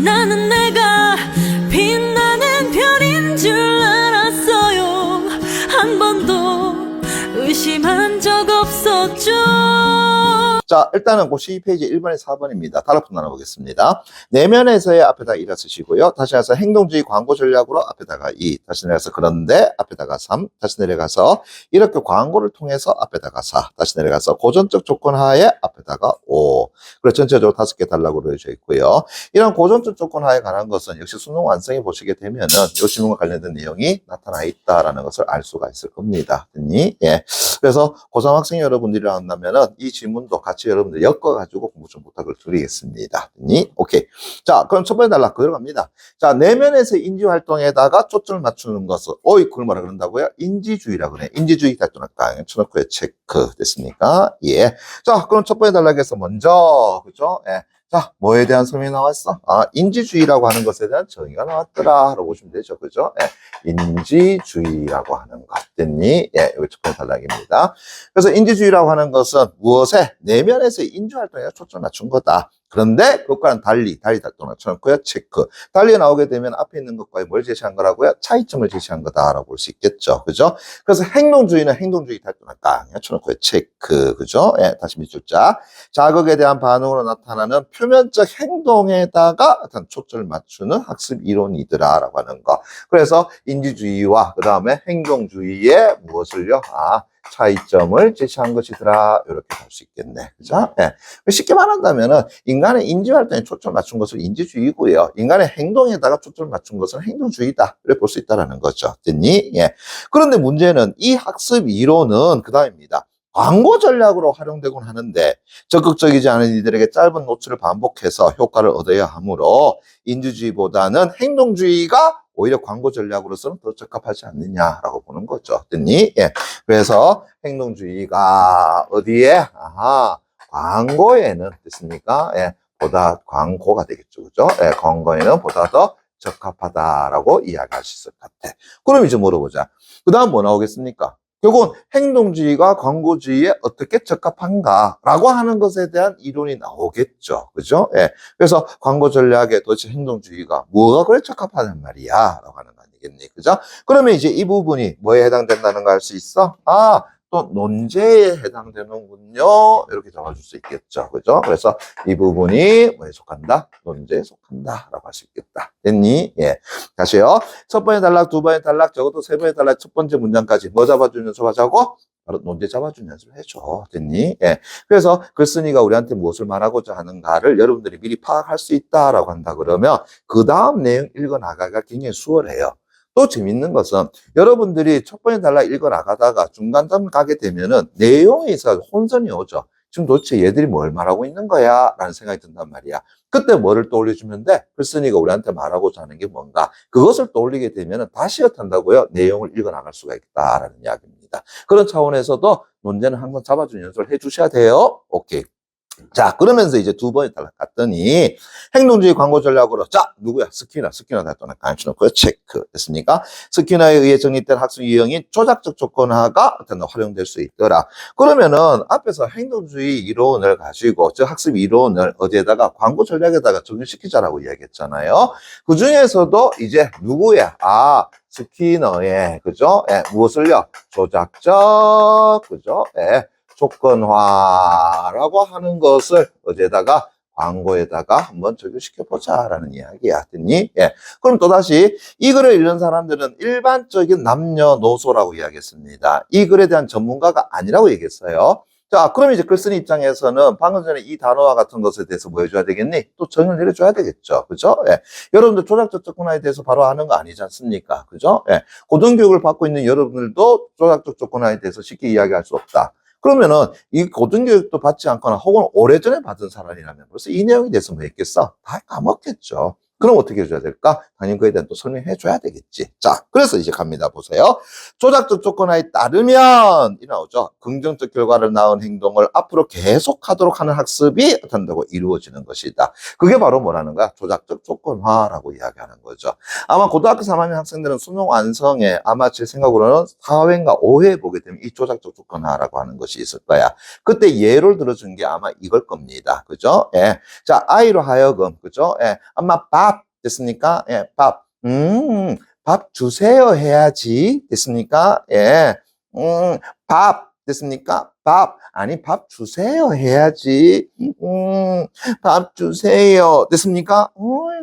나는 내가 빛나는 별인 줄 알았어요. 한 번도 의심한 적 없었죠. 자, 일단은 그 12페이지 1번에 4번입니다. 단락부 나눠보겠습니다. 내면에서의 앞에다가 1을 쓰시고요. 다시 해서 행동주의 광고 전략으로 앞에다가 2, 다시 내려가서 그런데 앞에다가 3, 다시 내려가서 이렇게 광고를 통해서 앞에다가 4, 다시 내려가서 고전적 조건 하에 앞에다가 5. 그래서 전체적으로 5개 단락으로 되어져 있고요. 이런 고전적 조건 하에 관한 것은 역시 수능 완성해 보시게 되면은 이 질문과 관련된 내용이 나타나 있다라는 것을 알 수가 있을 겁니다. 됐니? 예. 그래서 고3 학생 여러분들이 한다면은 이 질문도 같이 여러분들 엮어가지고 공부 좀 부탁을 드리겠습니다. 됐니? 오케이. 자, 그럼 첫 번째 단락 그대로 갑니다. 자, 내면에서 인지활동에다가 초점을 맞추는 것을, 그걸 뭐라 그런다고요? 인지주의라고 그래. 인지주의 활동할까? 쳐놓고요. 체크. 됐습니까? 예. 자, 그럼 첫 번째 단락에서 먼저, 그죠? 예. 자, 뭐에 대한 설명이 나왔어? 인지주의라고 하는 것에 대한 정의가 나왔더라. 라고 보시면 되죠. 그죠? 예. 인지주의라고 하는 것. 됐니? 예, 이거 첫 번째 단락입니다. 그래서 인지주의라고 하는 것은 무엇에? 내면에서 인지활동에 초점을 맞춘 거다. 그런데 그것과는 달리 활동을 맞춰놓고요. 체크. 달리 나오게 되면 앞에 있는 것과 뭘 제시한 거라고요? 차이점을 제시한 거다라고 볼 수 있겠죠. 그죠? 그래서 행동주의는 행동주의 활동을 깡 쳐놓고요. 체크. 그죠? 예, 다시 밑줄자. 자극에 대한 반응으로 나타나는 표면적 행동에다가 어떤 초점을 맞추는 학습 이론이더라라고 하는 거. 그래서 인지주의와 그 다음에 행동주의의 무엇을요? 차이점을 제시한 것이더라. 이렇게 볼 수 있겠네. 그죠? 예. 쉽게 말한다면은 인간의 인지활동에 초점을 맞춘 것을 인지주의고요. 인간의 행동에다가 초점을 맞춘 것은 행동주의다. 이렇게 볼 수 있다는 거죠. 됐니? 예. 그런데 문제는 이 학습 이론은 그 다음입니다. 광고 전략으로 활용되곤 하는데 적극적이지 않은 이들에게 짧은 노출을 반복해서 효과를 얻어야 하므로 인지주의보다는 행동주의가 오히려 광고 전략으로서는 더 적합하지 않느냐라고 보는 거죠. 됐니? 예. 그래서 행동주의가 어디에? 광고에는 됐습니까? 예. 보다 광고가 되겠죠. 그죠? 예. 광고에는 보다 더 적합하다라고 이야기할 수 있을 것 같아. 그럼 이제 물어보자. 그 다음 뭐 나오겠습니까? 결국은 행동주의가 광고주의에 어떻게 적합한가라고 하는 것에 대한 이론이 나오겠죠. 그죠? 예. 그래서 광고 전략에 도대체 행동주의가 뭐가 그래 적합하단 말이야? 라고 하는 거 아니겠니? 그죠? 그러면 이제 이 부분이 뭐에 해당된다는 거 알 수 있어? 또 논제에 해당되는군요. 이렇게 적어줄 수 있겠죠. 그죠? 그래서 이 부분이 뭐에 속한다? 논제에 속한다. 라고 할 수 있겠다. 됐니? 예. 다시요. 첫 번째 단락, 두 번째 단락, 적어도 세 번째 단락, 첫 번째 문장까지 뭐 잡아주는 연습하자고? 바로 논제 잡아주는 연습을 해줘. 됐니? 예. 그래서 글쓴이가 우리한테 무엇을 말하고자 하는가를 여러분들이 미리 파악할 수 있다라고 한다 그러면 그 다음 내용 읽어나가기가 굉장히 수월해요. 또 재밌는 것은 여러분들이 첫 번째 단락 읽어나가다가 중간점 가게 되면은 내용에 있어서 혼선이 오죠. 지금 도대체 얘들이 뭘 말하고 있는 거야? 라는 생각이 든단 말이야. 그때 뭐를 떠올려주면 돼? 글쓴이가 우리한테 말하고자 하는 게 뭔가? 그것을 떠올리게 되면은 다시 어떤다고요? 내용을 읽어나갈 수가 있다라는 이야기입니다. 그런 차원에서도 논제는 항상 잡아주는 연습을 해주셔야 돼요. 오케이. 자, 그러면서 이제 두 번째 단락 갔더니 행동주의 광고 전략으로 누구야? 스키너 달동을 간추놓고요. 체크 됐습니까? 스키너에 의해 정립된 학습 유형인 조작적 조건화가 어떤 활용될 수 있더라. 그러면은 앞에서 행동주의 이론을 가지고 즉 학습 이론을 어디에다가 광고 전략에다가 적용시키자라고 이야기했잖아요. 그 중에서도 이제 누구야? 스키너의 그죠? 예, 무엇을요? 조작적 그죠? 예. 조건화라고 하는 것을 어디에다가 광고에다가 한번 적용시켜보자라는 이야기야. 됐니? 예. 그럼 또다시 이 글을 읽는 사람들은 일반적인 남녀노소라고 이야기했습니다. 이 글에 대한 전문가가 아니라고 얘기했어요. 자, 그럼 이제 글쓴이 입장에서는 방금 전에 이 단어와 같은 것에 대해서 뭐 해줘야 되겠니? 또 정의를 내려줘야 되겠죠. 그죠? 예. 여러분들 조작적 조건화에 대해서 바로 아는 거 아니지 않습니까? 그죠? 예. 고등교육을 받고 있는 여러분들도 조작적 조건화에 대해서 쉽게 이야기할 수 없다. 그러면은 이 고등교육도 받지 않거나 혹은 오래전에 받은 사람이라면 벌써 이 내용에 대해서 뭐 했겠어? 다 까먹겠죠. 그럼 어떻게 해줘야 될까? 당연히 그에 대한 또 설명해 줘야 되겠지. 자, 그래서 이제 갑니다. 보세요. 조작적 조건화에 따르면 이 나오죠. 긍정적 결과를 낳은 행동을 앞으로 계속하도록 하는 학습이 어떤다고 이루어지는 것이다. 그게 바로 뭐라는 거야? 조작적 조건화라고 이야기하는 거죠. 아마 고등학교 3학년 학생들은 수능 완성에 아마 제 생각으로는 4회인가 5회 보게 되면 이 조작적 조건화라고 하는 것이 있을 거야. 그때 예를 들어준 게 아마 이걸 겁니다. 그죠? 예. 자, 아이로 하여금, 그죠? 예. 엄마 밥 됐습니까? 예, 밥 주세요 해야지. 됐습니까? 예, 밥. 됐습니까? 밥. 아니, 밥 주세요 해야지. 밥 주세요. 됐습니까?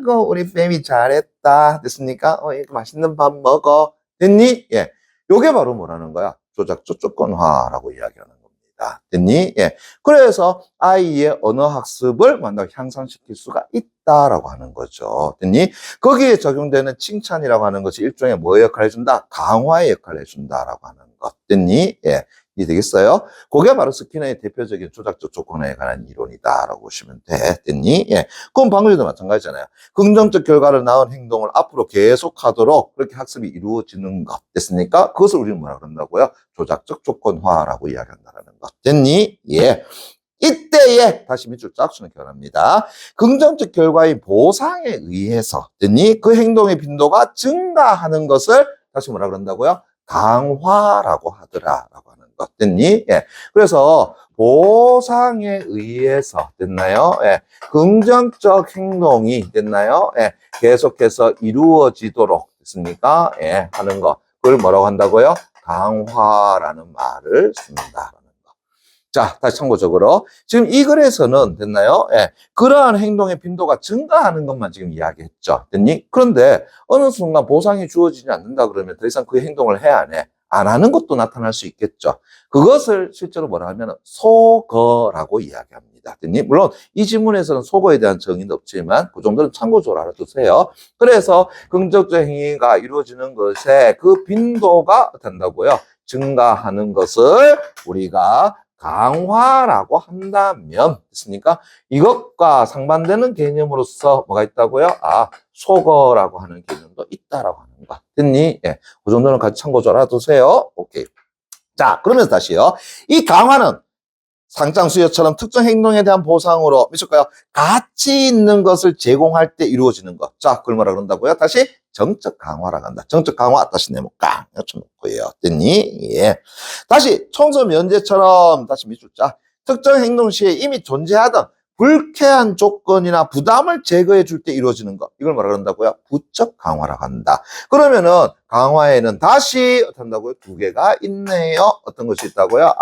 이거 우리 뱀이 잘했다. 됐습니까? 이거 맛있는 밥 먹어. 됐니? 예. 요게 바로 뭐라는 거야? 조작적 조건화라고 이야기하는 겁니다. 됐니? 예. 그래서 아이의 언어 학습을 만나 향상시킬 수가 있다라고 하는 거죠. 됐니? 거기에 적용되는 칭찬이라고 하는 것이 일종의 뭐 역할을 해준다? 강화의 역할을 해준다라고 하는 것. 됐니? 예. 이해되겠어요? 그게 바로 스키너의 대표적인 조작적 조건에 관한 이론이다라고 보시면 돼. 됐니? 예. 그럼 방금 전에도 마찬가지잖아요. 긍정적 결과를 낳은 행동을 앞으로 계속하도록 그렇게 학습이 이루어지는 것. 됐습니까? 그것을 우리는 뭐라 그런다고요? 조작적 조건화라고 이야기한다는 것. 됐니? 예. 이때에 다시 밑줄 짝수는 결합니다. 긍정적 결과인 보상에 의해서 됐니? 그 행동의 빈도가 증가하는 것을 다시 뭐라 그런다고요? 강화라고 하더라라고 하는 것. 됐니? 예. 그래서 보상에 의해서 됐나요? 예. 긍정적 행동이 됐나요? 예. 계속해서 이루어지도록 됐습니까? 예. 하는 거. 그걸 뭐라고 한다고요? 강화라는 말을 씁니다. 자, 다시 참고적으로. 지금 이 글에서는 됐나요? 예. 그러한 행동의 빈도가 증가하는 것만 지금 이야기했죠. 됐니? 그런데 어느 순간 보상이 주어지지 않는다 그러면 더 이상 그 행동을 해야 안 해. 안 하는 것도 나타날 수 있겠죠. 그것을 실제로 뭐라 하면 소거라고 이야기합니다. 됐니? 물론 이 지문에서는 소거에 대한 정의는 없지만 그 정도는 참고적으로 알아두세요. 그래서 긍정적 행위가 이루어지는 것에 그 빈도가 된다고요. 증가하는 것을 우리가 강화라고 한다면 됐습니까? 이것과 상반되는 개념으로서 뭐가 있다고요? 소거라고 하는 개념도 있다라고 하는 거. 됐니? 예. 그 정도는 같이 참고적으로 알아두세요. 오케이. 자, 그러면서 다시요. 이 강화는 상장 수요처럼 특정 행동에 대한 보상으로 미칠까요? 가치 있는 것을 제공할 때 이루어지는 것. 자, 그걸 뭐라 그런다고요? 다시 정적 강화라고 한다. 정적 강화 다시 네모 깡 쳐놓고요. 됐니? 예. 다시 청소 면제처럼 다시 밑줄 자. 특정 행동 시에 이미 존재하던 불쾌한 조건이나 부담을 제거해 줄 때 이루어지는 것. 이걸 뭐라 그런다고요? 부적 강화라고 한다. 그러면은 강화에는 다시 어떻게 한다고요? 두 개가 있네요. 어떤 것이 있다고요?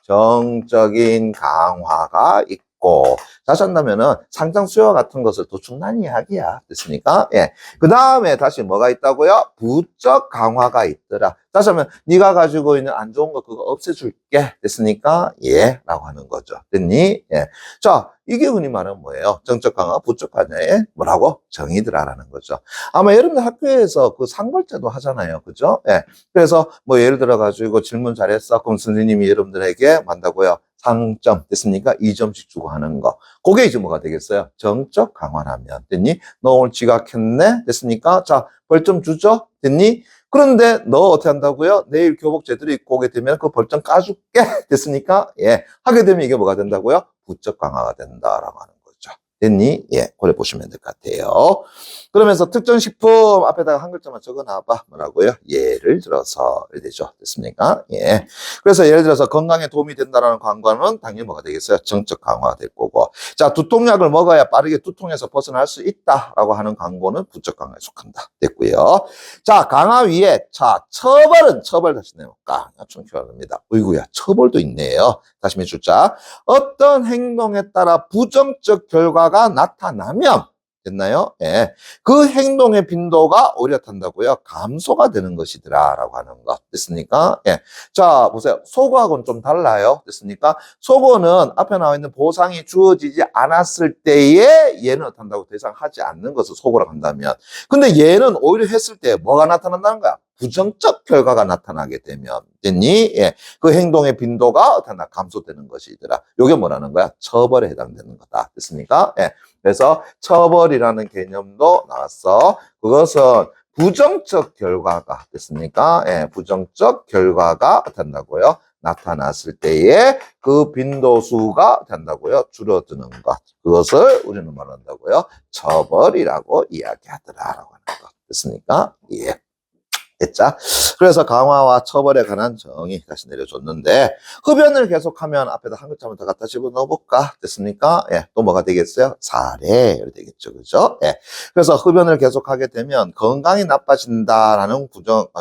정적인 강화가 있고, 다시 한다면은 상장 수요 같은 것을 도충난 이야기야. 됐습니까? 예. 그 다음에 다시 뭐가 있다고요? 부적 강화가 있더라. 다시 하면 네가 가지고 있는 안 좋은 거 그거 없애줄게. 됐습니까? 예. 라고 하는 거죠. 됐니? 예. 자, 이게 흔히 말하는 뭐예요? 정적 강화, 부적 강화의 뭐라고? 정의들아라는 거죠. 아마 여러분들 학교에서 그 상벌제도 하잖아요. 그죠? 예. 그래서 뭐 예를 들어 가지고 질문 잘했어. 그럼 선생님이 여러분들에게 만다고요. 상점 됐습니까? 2점씩 주고 하는 거. 그게 이제 뭐가 되겠어요? 정적 강화라면. 됐니? 너 오늘 지각했네? 됐습니까? 자, 벌점 주죠? 됐니? 그런데 너 어떻게 한다고요? 내일 교복 제대로 입고 오게 되면 그 벌점 까줄게. 됐습니까? 예. 하게 되면 이게 뭐가 된다고요? 부적 강화가 된다라고 하는 거죠. 됐니? 예. 그래 보시면 될 것 같아요. 그러면서 특정 식품 앞에다가 한 글자만 적어 놔봐. 뭐라고요? 예를 들어서. 이렇게 되죠. 됐습니까? 예. 그래서 예를 들어서 건강에 도움이 된다라는 광고는 당연히 뭐가 되겠어요? 정적 강화가 될 거고. 자, 두통약을 먹어야 빠르게 두통에서 벗어날 수 있다라고 하는 광고는 부적 강화에 속한다. 됐고요. 자, 강화 위에 자, 처벌 다시 내볼까? 좀 필요합니다. 어이구야, 처벌도 있네요. 다시 해주자. 어떤 행동에 따라 부정적 결과가 나타나면 됐나요? 예. 그 행동의 빈도가 오히려 탄다고요? 감소가 되는 것이더라. 라고 하는 거. 됐습니까? 예. 자, 보세요. 소거하고는 좀 달라요. 됐습니까? 소거는 앞에 나와 있는 보상이 주어지지 않았을 때에 얘는 어떤다고 더 이상 하지 않는 것을 소거라고 한다면. 근데 얘는 오히려 했을 때 뭐가 나타난다는 거야? 부정적 결과가 나타나게 되면. 됐니? 예. 그 행동의 빈도가 어떻게 감소되는 것이더라. 요게 뭐라는 거야? 처벌에 해당되는 거다. 됐습니까? 예. 그래서 처벌이라는 개념도 나왔어. 그것은 부정적 결과가 됐습니까? 예, 부정적 결과가 된다고요. 나타났을 때에 그 빈도수가 된다고요. 줄어드는 것. 그것을 우리는 말한다고요. 처벌이라고 이야기하더라라고 하는 것. 됐습니까? 예. 했자. 그래서 강화와 처벌에 관한 정의 다시 내려줬는데, 흡연을 계속하면 앞에다 한 글자만 더 갖다 집어 넣어볼까? 됐습니까? 예. 또 뭐가 되겠어요? 사례. 이렇게 되겠죠. 그죠? 예. 그래서 흡연을 계속하게 되면 건강이 나빠진다라는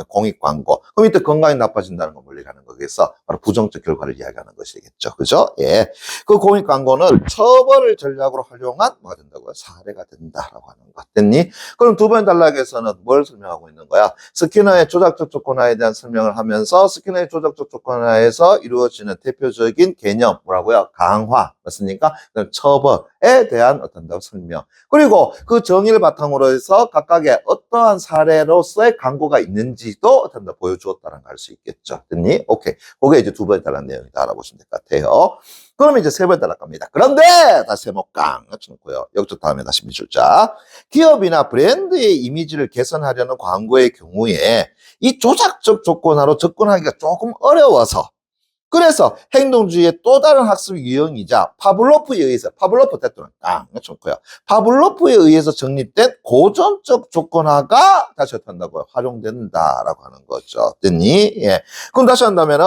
공익 광고. 그럼 이때 건강이 나빠진다는 건 멀리 가는 거겠어. 바로 부정적 결과를 이야기하는 것이겠죠. 그죠? 예. 그 공익 광고는 처벌을 전략으로 활용한 뭐가 된다고요? 사례가 된다라고 하는 것. 됐니? 그럼 두 번째 단락에서는 뭘 설명하고 있는 거야? 스키너의 조작적 조건화에 대한 설명을 하면서 스키너의 조작적 조건화에서 이루어지는 대표적인 개념 뭐라고요? 강화 맞습니까? 처벌에 대한 어떤 설명 그리고 그 정의를 바탕으로 해서 각각의 어떠한 사례로서의 광고가 있는지도 어떤 보여주었다는 걸 알 수 있겠죠. 됐니? 오케이. 그게 이제 두 번째 단락 내용이다 알아보시면 될 것 같아요. 그러면 이제 세 번째 단락 갑니다. 그런데 다시 세모깡 쳐놓고요. 여기서 다음에 다시 밑줄자. 기업이나 브랜드의 이미지를 개선하려는 광고의 경우에 이 조작적 조건화로 접근하기가 조금 어려워서 그래서 행동주의의 또 다른 학습 유형이자 파블로프에 의해서 파블로프 대통령 좋고요. 파블로프에 의해서 정립된 고전적 조건화가 다시 한다고요. 활용된다라고 하는 거죠. 됐니? 예. 그럼 다시 한다면은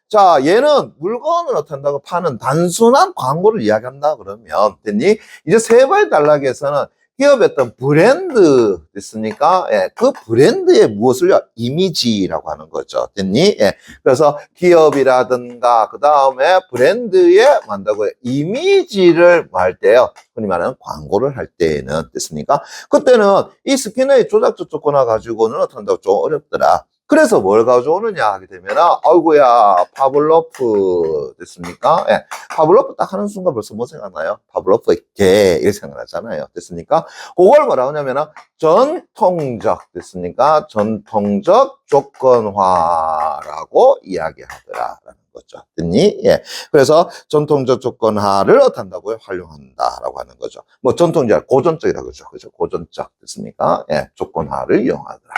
자, 얘는 물건을 어떻게 한다고 파는 단순한 광고를 이야기한다 그러면 됐니? 이제 세 번째 단락에서는 기업의 어떤 브랜드 됐습니까? 예, 그 브랜드의 무엇을요? 이미지라고 하는 거죠. 됐니? 예, 그래서 기업이라든가 그 다음에 브랜드의 만다고요 이미지를 할 때요. 흔히 말하는 광고를 할 때에는 됐습니까? 그때는 이 스키너의 조작적 조건화 가지고는 어떻게 한다고 좀 어렵더라. 그래서 뭘 가져오느냐 하게 되면 아이고야 파블로프 됐습니까? 예, 파블로프 딱 하는 순간 벌써 뭐 생각나요? 파블로프의 개 이렇게 생각나잖아요. 됐습니까? 그걸 뭐라고 하냐면 전통적 됐습니까? 전통적 조건화라고 이야기하더라라는 거죠. 됐니? 예. 그래서 전통적 조건화를 어떻게 한다고요? 활용한다라고 하는 거죠. 뭐 전통적 고전적이라고 그러죠. 그죠? 고전적 됐습니까? 예, 조건화를 이용하더라.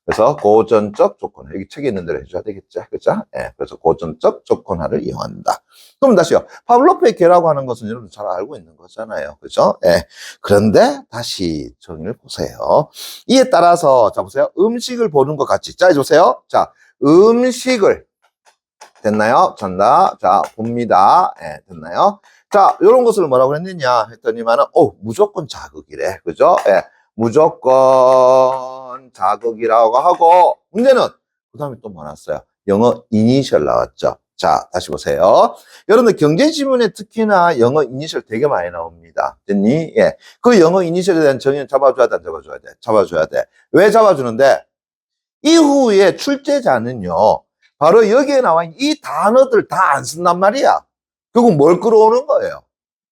그래서 고전적 조건화. 여기 책에 있는 대로 해줘야 되겠죠. 그죠? 예. 그래서 고전적 조건화를 이용한다. 그럼 다시요. 파블로프의 개라고 하는 것은 여러분 잘 알고 있는 거잖아요. 그죠? 예. 그런데 다시 정의를 보세요. 이에 따라서, 자, 보세요. 음식을 보는 것 같이. 자, 보세요. 자, 음식을. 됐나요? 전다. 자, 봅니다. 예, 됐나요? 자, 요런 것을 뭐라고 했느냐 했더니만은, 무조건 자극이래. 그죠? 예. 무조건 자극이라고 하고 문제는 그 다음에 또 뭐 나왔어요? 영어 이니셜 나왔죠. 자, 다시 보세요. 여러분들 경제지문에 특히나 영어 이니셜 되게 많이 나옵니다. 됐니? 예. 그 영어 이니셜에 대한 정의는 잡아줘야 돼, 안 잡아줘야 돼? 잡아줘야 돼. 왜 잡아주는데? 이후에 출제자는요, 바로 여기에 나와 있는 이 단어들 다 안 쓴단 말이야. 결국 뭘 끌어오는 거예요?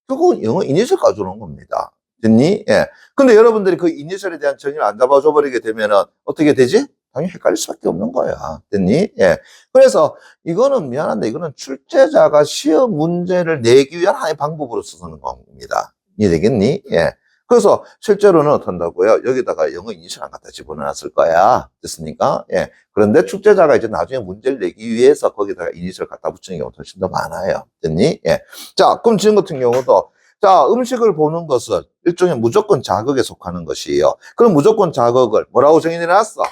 결국은 영어 이니셜 가져오는 겁니다. 됐니? 예. 근데 여러분들이 그 이니셜에 대한 정의를 안 잡아줘 버리게 되면은 어떻게 되지? 당연히 헷갈릴 수밖에 없는 거야. 됐니? 예. 그래서 이거는 미안한데 이거는 출제자가 시험 문제를 내기 위한 하나의 방법으로 쓰는 겁니다. 이해되겠니? 예. 그래서 실제로는 어떤다고요? 여기다가 영어 이니셜 안 갖다 집어넣었을 거야. 됐습니까? 예. 그런데 출제자가 이제 나중에 문제를 내기 위해서 거기다가 이니셜 갖다 붙이는 경우가 훨씬 더 많아요. 됐니? 예. 자, 그럼 지금 같은 경우도 자, 음식을 보는 것은 일종의 무조건 자극에 속하는 것이에요. 그럼 무조건 자극을 뭐라고 정의해놨어?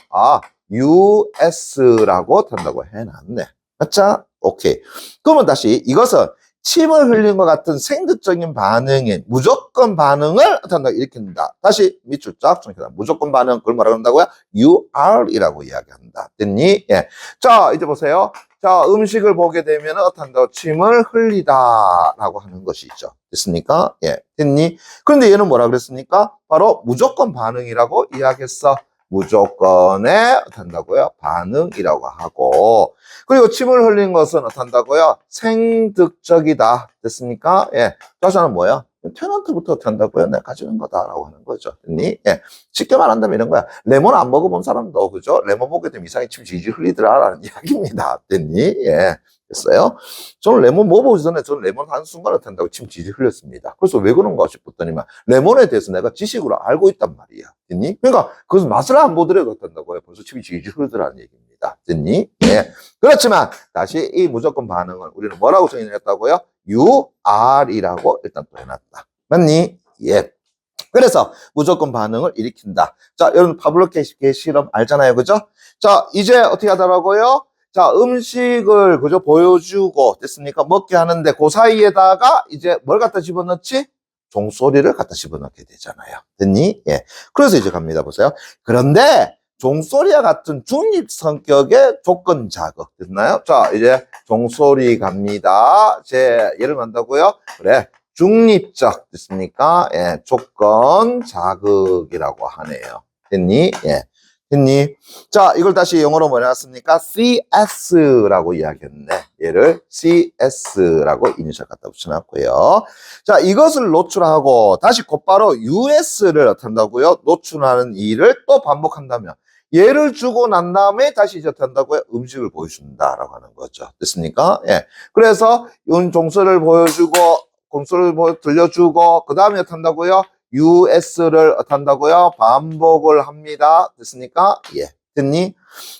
US라고 한다고 해놨네. 맞죠? 오케이. 그러면 다시 이것은 침을 흘린 것 같은 생득적인 반응인 무조건 반응을 한다 일으킨다. 다시 밑줄 쫙 정리해라. 무조건 반응 그걸 뭐라고 한다고요? UR이라고 이야기한다. 됐니? 예. 자, 이제 보세요. 자, 음식을 보게 되면 어떤다고 침을 흘리다라고 하는 것이죠. 됐습니까? 예. 됐니? 그런데 얘는 뭐라 그랬습니까? 바로 무조건 반응이라고 이야기했어. 무조건에 어떤다고요? 반응이라고 하고 그리고 침을 흘린 것은 어떤다고요? 생득적이다. 됐습니까? 예. 자사는 뭐야? 테넌트부터 어떻게 한다고요? 내가 가지는 거다라고 하는 거죠. 됐니? 예. 쉽게 말한다면 이런 거야. 레몬 안 먹어본 사람도 그죠? 레몬 먹게 되면 이상하게 침 질질 흘리더라라는 이야기입니다. 됐니? 예. 됐어요? 저는 레몬 먹어보기 전에 저는 레몬 한 순간 어떻게 한다고 침 질질 흘렸습니다. 그래서 왜 그런가 싶었더니만 레몬에 대해서 내가 지식으로 알고 있단 말이야. 됐니? 그러니까 그것은 맛을 안 보더라도 어떻게 한다고요? 벌써 침이 질질 흐르더라는 얘기입니다. 됐니? 예. 그렇지만 다시 이 무조건 반응을 우리는 뭐라고 정의했다고요? UR이라고 일단 또 해놨다. 맞니? 예. 그래서 무조건 반응을 일으킨다. 자, 여러분 파블로 개 실험 알잖아요. 그죠? 자, 이제 어떻게 하더라고요? 자, 음식을 그죠? 보여주고 됐습니까? 먹게 하는데 그 사이에다가 이제 뭘 갖다 집어넣지? 종소리를 갖다 집어넣게 되잖아요. 됐니? 예. 그래서 이제 갑니다. 보세요. 그런데 종소리와 같은 중립 성격의 조건 자극 됐나요? 자, 이제 종소리 갑니다. 예를 만다고요? 그래. 중립적 됐습니까? 예, 조건 자극이라고 하네요. 됐니? 예. 됐니? 자, 이걸 다시 영어로 뭐라 했습니까? CS라고 이야기했네. 얘를 CS라고 이니셜 갖다 붙여놨고요. 자, 이것을 노출하고 다시 곧바로 US를 나타낸다고요? 노출하는 일을 또 반복한다면 얘를 주고 난 다음에 다시 이제 한다고요? 음식을 보여준다라고 하는 거죠. 됐습니까? 예. 그래서 종소리를 보여주고 공소를 들려주고 그 다음에 어떻게 한다고요? US를 어떻게 한다고요? 반복을 합니다. 됐습니까? 예. 됐니?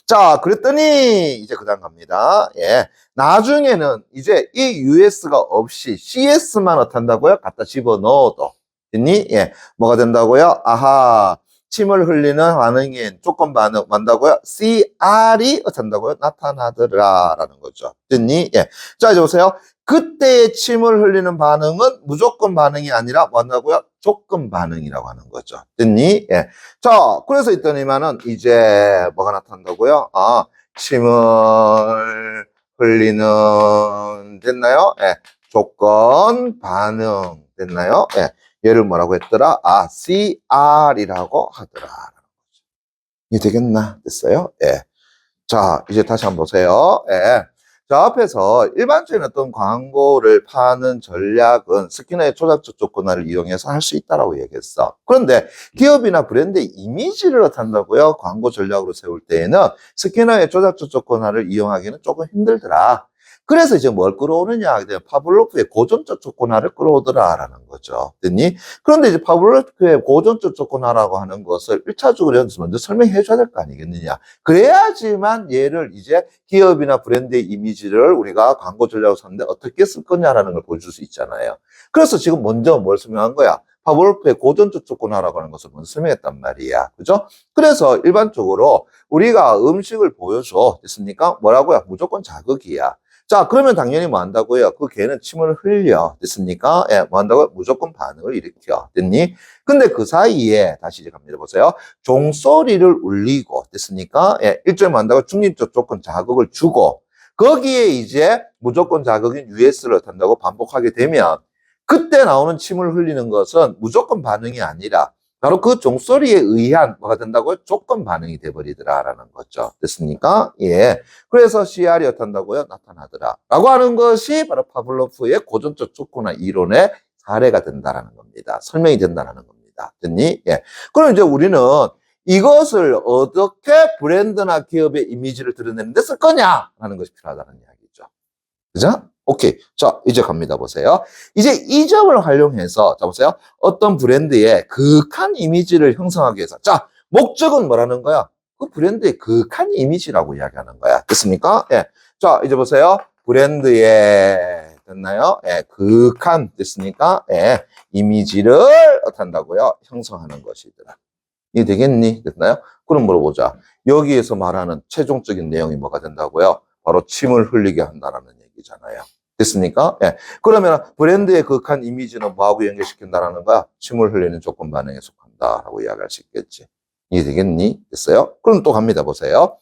자, 그랬더니 이제 그 다음 갑니다. 예. 나중에는 이제 이 US가 없이 CS만 어떻게 한다고요? 갖다 집어넣어도 됐니? 예. 뭐가 된다고요? 아하. 침을 흘리는 반응인 조건 반응 만다고요? CR이 어떻게 한다고요? 나타나더라라는 거죠. 됐니? 예. 자, 이제 보세요. 그때의 침을 흘리는 반응은 무조건 반응이 아니라 뭐한다고요? 조건 반응이라고 하는 거죠. 됐니? 예. 자, 그래서 있더니만은 이제 뭐가 나타난다고요? 아, 침을 흘리는 됐나요? 예. 조건 반응 됐나요? 예. 얘를 뭐라고 했더라? 아, CR이라고 하더라. 이해 되겠나? 됐어요? 예. 자, 이제 다시 한번 보세요. 예. 자, 앞에서 일반적인 어떤 광고를 파는 전략은 스키너의 조작적 조건화를 이용해서 할 수 있다라고 얘기했어. 그런데 기업이나 브랜드의 이미지를 한다고요? 광고 전략으로 세울 때에는 스키너의 조작적 조건화를 이용하기는 조금 힘들더라. 그래서 이제 뭘 끌어오느냐? 파블로프의 고전적 조건화를 끌어오더라라는 거죠. 됐니? 그런데 이제 파블로프의 고전적 조건화라고 하는 것을 1차적으로 여기서 먼저 설명해 줘야 될 거 아니겠느냐? 그래야지만 얘를 이제 기업이나 브랜드의 이미지를 우리가 광고 전략으로 썼는데 어떻게 쓸 거냐라는 걸 보여줄 수 있잖아요. 그래서 지금 먼저 뭘 설명한 거야? 파블로프의 고전적 조건화라고 하는 것을 먼저 설명했단 말이야. 그죠? 그래서 일반적으로 우리가 음식을 보여줘. 됐습니까? 뭐라고요? 무조건 자극이야. 자, 그러면 당연히 뭐 한다고요? 그 개는 침을 흘려. 됐습니까? 예, 뭐 한다고요? 무조건 반응을 일으켜. 됐니? 근데 그 사이에, 다시 이제 갑니다. 보세요. 종소리를 울리고, 됐습니까? 예, 일종의 뭐 한다고 중립적 조건 자극을 주고, 거기에 이제 무조건 자극인 US를 한다고 반복하게 되면, 그때 나오는 침을 흘리는 것은 무조건 반응이 아니라, 바로 그 종소리에 의한 뭐가 된다고요? 조건 반응이 돼버리더라라는 거죠. 됐습니까? 예. 그래서 CR이 어떤다고요? 나타나더라. 라고 하는 것이 바로 파블로프의 고전적 조건화 이론의 사례가 된다라는 겁니다. 설명이 된다라는 겁니다. 됐니? 예. 그럼 이제 우리는 이것을 어떻게 브랜드나 기업의 이미지를 드러내는 데 쓸 거냐라는 것이 필요하다는 이야기죠. 그죠? 오케이. 자, 이제 갑니다. 보세요. 이제 이 점을 활용해서, 자, 보세요. 어떤 브랜드의 극한 이미지를 형성하기 위해서. 자, 목적은 뭐라는 거야? 그 브랜드의 극한 이미지라고 이야기하는 거야. 됐습니까? 예. 자, 이제 보세요. 브랜드의, 됐나요? 예. 극한, 됐습니까? 예. 이미지를 어떻게 한다고요? 형성하는 것이더라. 이해 되겠니? 됐나요? 그럼 물어보자. 여기에서 말하는 최종적인 내용이 뭐가 된다고요? 바로 침을 흘리게 한다라는 얘기잖아요. 됐습니까? 예. 그러면 브랜드의 극한 이미지는 뭐하고 연결시킨다라는 거야? 침을 흘리는 조건 반응에 속한다라고 이야기할 수 있겠지. 이해되겠니? 됐어요? 그럼 또 갑니다. 보세요.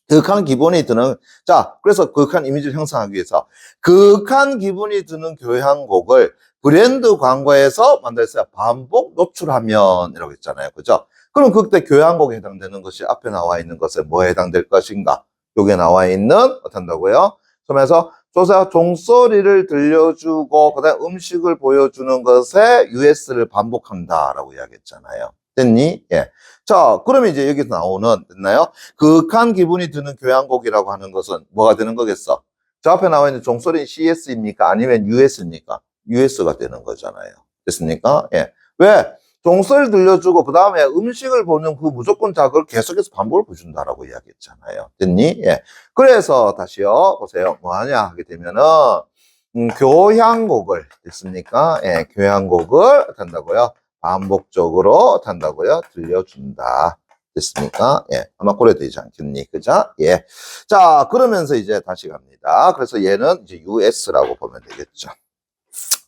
극한 기분이 드는, 자, 그래서 극한 이미지를 형성하기 위해서 극한 기분이 드는 교향곡을 브랜드 광고에서 만들었어요. 반복 노출하면 이라고 했잖아요. 그죠? 그럼 그때 교향곡에 해당되는 것이 앞에 나와 있는 것에 뭐에 해당될 것인가? 여기에 나와 있는 어떤다고요? 그러면서 조사 종소리를 들려주고 그다음 음식을 보여주는 것에 US를 반복한다라고 이야기했잖아요. 됐니? 예. 자, 그러면 이제 여기서 나오는 됐나요? 극한 기분이 드는 교향곡이라고 하는 것은 뭐가 되는 거겠어? 저 앞에 나와 있는 종소리는 CS입니까? 아니면 US입니까? US가 되는 거잖아요. 됐습니까? 예. 왜? 종소리를 들려주고 그 다음에 음식을 보는 그 무조건 자극을 계속해서 반복을 보여준다라고 이야기했잖아요. 됐니? 예. 그래서 다시요. 보세요. 뭐 하냐 하게 되면은 교향곡을 됐습니까? 예. 교향곡을 한다고요. 반복적으로 한다고요? 들려준다. 됐습니까? 예. 아마 고려되지 않겠니? 그죠? 예. 자, 그러면서 이제 다시 갑니다. 그래서 얘는 이제 US라고 보면 되겠죠.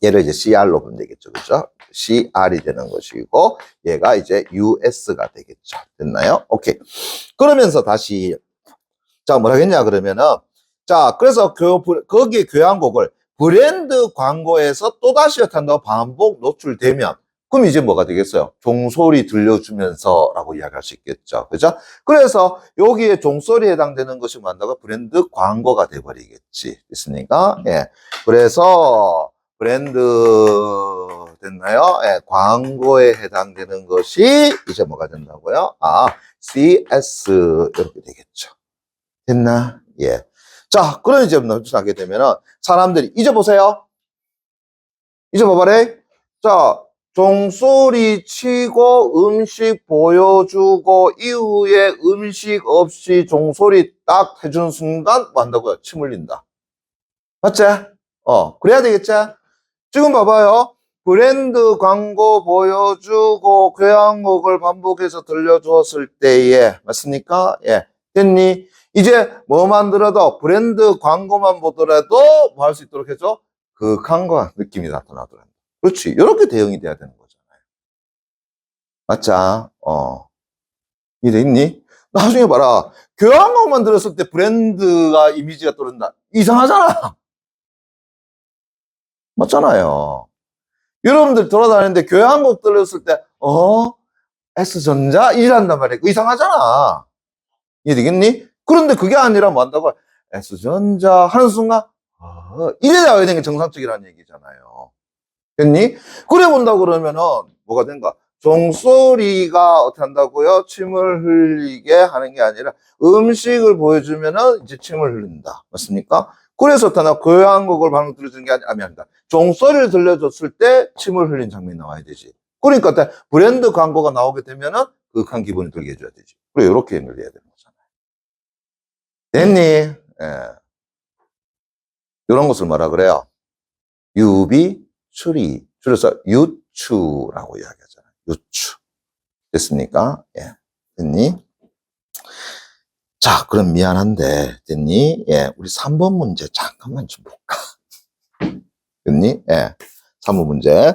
얘를 이제 CR로 보면 되겠죠. 그죠? CR이 되는 것이고, 얘가 이제 US가 되겠죠. 됐나요? 오케이. 그러면서 다시, 자, 뭐라 했냐, 그러면은, 자, 그래서 거기에 교향곡을 브랜드 광고에서 또다시 한다고 반복 노출되면, 그럼 이제 뭐가 되겠어요? 종소리 들려주면서 라고 이야기할 수 있겠죠. 그죠? 그래서 여기에 종소리에 해당되는 것이 뭔다고? 브랜드 광고가 돼버리겠지. 있습니까? 예. 그래서, 브랜드 됐나요? 예, 광고에 해당되는 것이 이제 뭐가 된다고요? 아, CS 이렇게 되겠죠. 됐나? 예. 자, 그런 이제 넘쳐나게 되면은 사람들이 이제 보세요. 이제 봐봐래. 자, 종소리 치고 음식 보여주고 이후에 음식 없이 종소리 딱 해주는 순간 뭐 한다고요? 침 흘린다. 맞지? 그래야 되겠지? 지금 봐봐요. 브랜드 광고 보여주고 교향곡을 반복해서 들려주었을 때에 맞습니까? 예. 됐니? 이제 뭐만 들어도 브랜드 광고만 보더라도 뭐 할 수 있도록 해줘? 극한과 느낌이 나타나더라. 그렇지. 이렇게 대응이 돼야 되는 거잖아요. 맞자? 이해됐니? 나중에 봐라. 교향곡만 들었을 때 브랜드가 이미지가 떠오른다. 이상하잖아. 맞잖아요. 여러분들 돌아다니는데 교향곡 들었을 때, S전자? 이란단 말이야. 이상하잖아. 이해되겠니? 그런데 그게 아니라 뭐 한다고? S전자 하는 순간, 이래 나와야 되는 게 정상적이라는 얘기잖아요. 됐니? 그래 본다고 그러면은, 뭐가 된가? 종소리가 어떻게 한다고요? 침을 흘리게 하는 게 아니라 음식을 보여주면은 이제 침을 흘린다. 맞습니까? 그래서 나 교향곡을 방금 들려주는 게 아니라 종소리를 들려줬을 때 침을 흘린 장면이 나와야 되지. 그러니까 브랜드 광고가 나오게 되면은 극한 기분이 들게 해줘야 되지. 그래, 이렇게 연결해야 되는 거잖아요. 됐니? 예. 이런 것을 뭐라 그래요? 유비, 추리. 줄여서 유추라고 이야기하잖아요. 유추. 됐습니까? 예. 됐니? 자, 그럼 미안한데, 됐니? 예. 우리 3번 문제 잠깐만 좀 볼까? 됐니? 예. 3번 문제.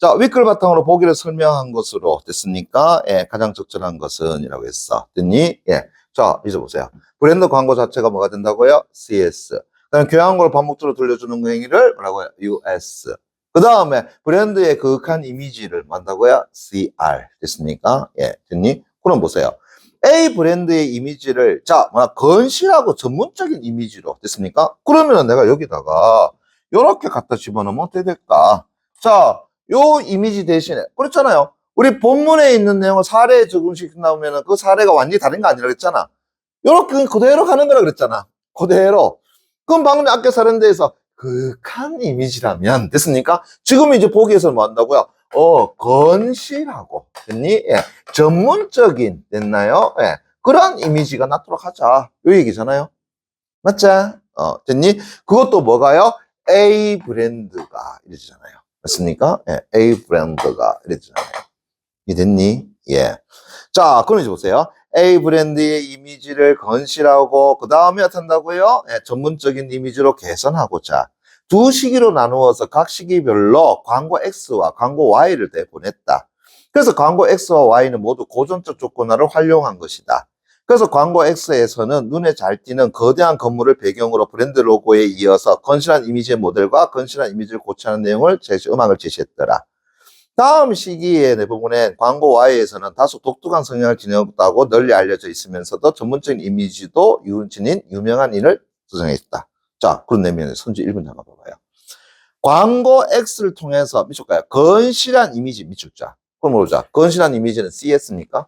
자, 윗글 바탕으로 보기를 설명한 것으로 됐습니까? 예. 가장 적절한 것은 이라고 했어. 됐니? 예. 자, 이제 보세요. 브랜드 광고 자체가 뭐가 된다고요? CS. 그 다음에 교향곡을 반복적으로 들려주는 행위를 뭐라고요? US. 그 다음에 브랜드의 극한 이미지를 만다고요? CR. 됐습니까? 예. 됐니? 그럼 보세요. A 브랜드의 이미지를, 자, 건실하고 전문적인 이미지로 됐습니까? 그러면 내가 여기다가 요렇게 갖다 집어넣으면 어떻게 될까? 자, 요 이미지 대신에, 그렇잖아요. 우리 본문에 있는 내용을 사례에 적응시켜 나오면 그 사례가 완전히 다른 거 아니라 그랬잖아. 요렇게 그대로 가는 거라 그랬잖아. 그대로. 그럼 방금 아까 사례 데에서 극한 이미지라면 됐습니까? 지금 이제 보기에서 뭐 한다고요? 건실하고 됐니? 예. 전문적인 됐나요? 예. 그런 이미지가 나도록 하자. 요 얘기잖아요. 맞지? 됐니? 그것도 뭐가요? A 브랜드가 이러잖아요. 맞습니까? 예. A 브랜드가 이러잖아요. 이해됐니? 예. 자, 그럼 이제 보세요. A 브랜드의 이미지를 건실하고 그 다음에 어떻게 한다고요? 예, 전문적인 이미지로 개선하고자 두 시기로 나누어서 각 시기별로 광고 X와 광고 Y를 내보냈다. 그래서 광고 X와 Y는 모두 고전적 조건화를 활용한 것이다. 그래서 광고 X에서는 눈에 잘 띄는 거대한 건물을 배경으로 브랜드 로고에 이어서 건실한 이미지의 모델과 건실한 이미지를 고치는 내용을 음악을 제시했더라. 다음 시기에 대부분의 광고 Y에서는 다소 독특한 성향을 지녔다고 널리 알려져 있으면서도 전문적인 이미지도 지닌 유명한 인을 구성했다. 자, 그런 내면에 선지 1분 잠깐 봐봐요. 광고 X를 통해서 미쳤까요? 건실한 이미지 미쳤자. 그럼 보자. 건실한 이미지는 CS입니까?